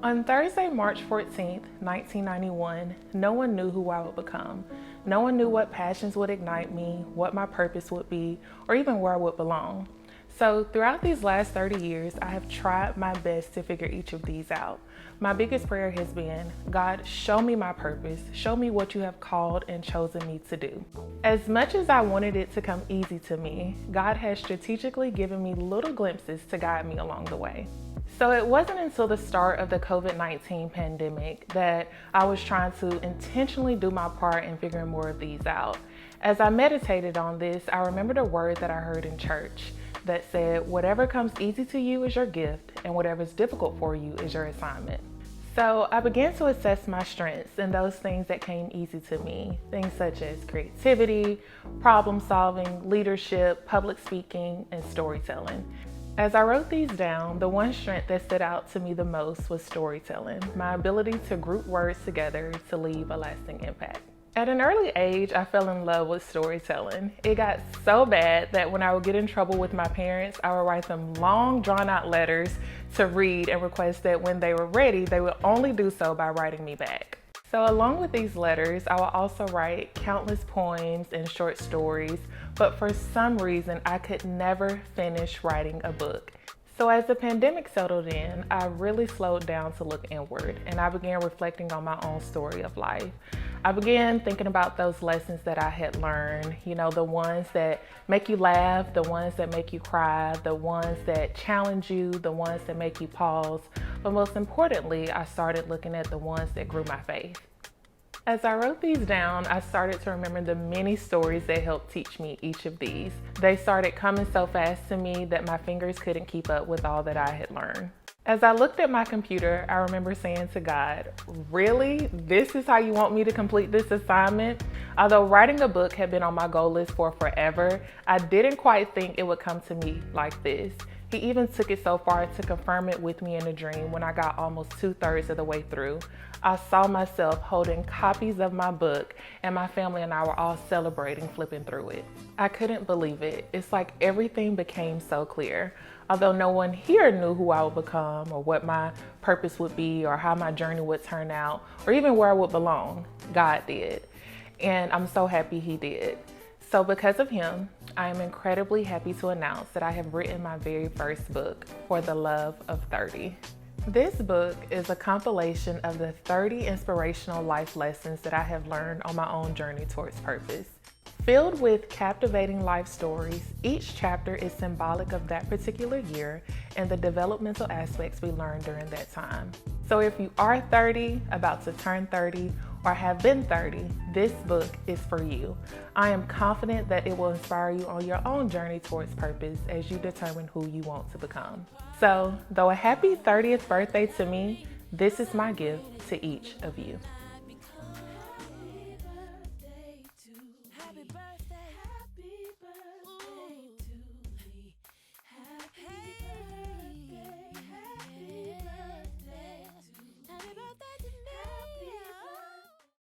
On Thursday, March 14th, 1991, no one knew who I would become. No one knew what passions would ignite me, what my purpose would be, or even where I would belong. So throughout these last 30 years, I have tried my best to figure each of these out. My biggest prayer has been, God, show me my purpose, show me what you have called and chosen me to do. As much as I wanted it to come easy to me, God has strategically given me little glimpses to guide me along the way. So it wasn't until the start of the COVID-19 pandemic that I was trying to intentionally do my part in figuring more of these out. As I meditated on this, I remembered a word that I heard in church that said, whatever comes easy to you is your gift, and whatever is difficult for you is your assignment. So I began to assess my strengths and those things that came easy to me, things such as creativity, problem solving, leadership, public speaking, and storytelling. As I wrote these down, the one strength that stood out to me the most was storytelling, my ability to group words together to leave a lasting impact. At an early age, I fell in love with storytelling. It got so bad that when I would get in trouble with my parents, I would write them long, drawn-out letters to read and request that when they were ready, they would only do so by writing me back. So along with these letters, I will also write countless poems and short stories, but for some reason, I could never finish writing a book. So as the pandemic settled in, I really slowed down to look inward, and I began reflecting on my own story of life. I began thinking about those lessons that I had learned, the ones that make you laugh, the ones that make you cry, the ones that challenge you, the ones that make you pause. But most importantly, I started looking at the ones that grew my faith. As I wrote these down, I started to remember the many stories that helped teach me each of these. They started coming so fast to me that my fingers couldn't keep up with all that I had learned. As I looked at my computer, I remember saying to God, really? This is how you want me to complete this assignment? Although writing a book had been on my goal list for forever, I didn't quite think it would come to me like this. He even took it so far to confirm it with me in a dream when I got almost 2/3 of the way through. I saw myself holding copies of my book, and my family and I were all celebrating flipping through it. I couldn't believe it. It's like everything became so clear. Although no one here knew who I would become or what my purpose would be or how my journey would turn out or even where I would belong, God did. And I'm so happy He did. So because of Him, I am incredibly happy to announce that I have written my very first book, For the Love of 30. This book is a compilation of the 30 inspirational life lessons that I have learned on my own journey towards purpose. Filled with captivating life stories, each chapter is symbolic of that particular year and the developmental aspects we learned during that time. So if you are 30, about to turn 30, or have been 30, this book is for you. I am confident that it will inspire you on your own journey towards purpose as you determine who you want to become. So, though a happy 30th birthday to me, this is my gift to each of you.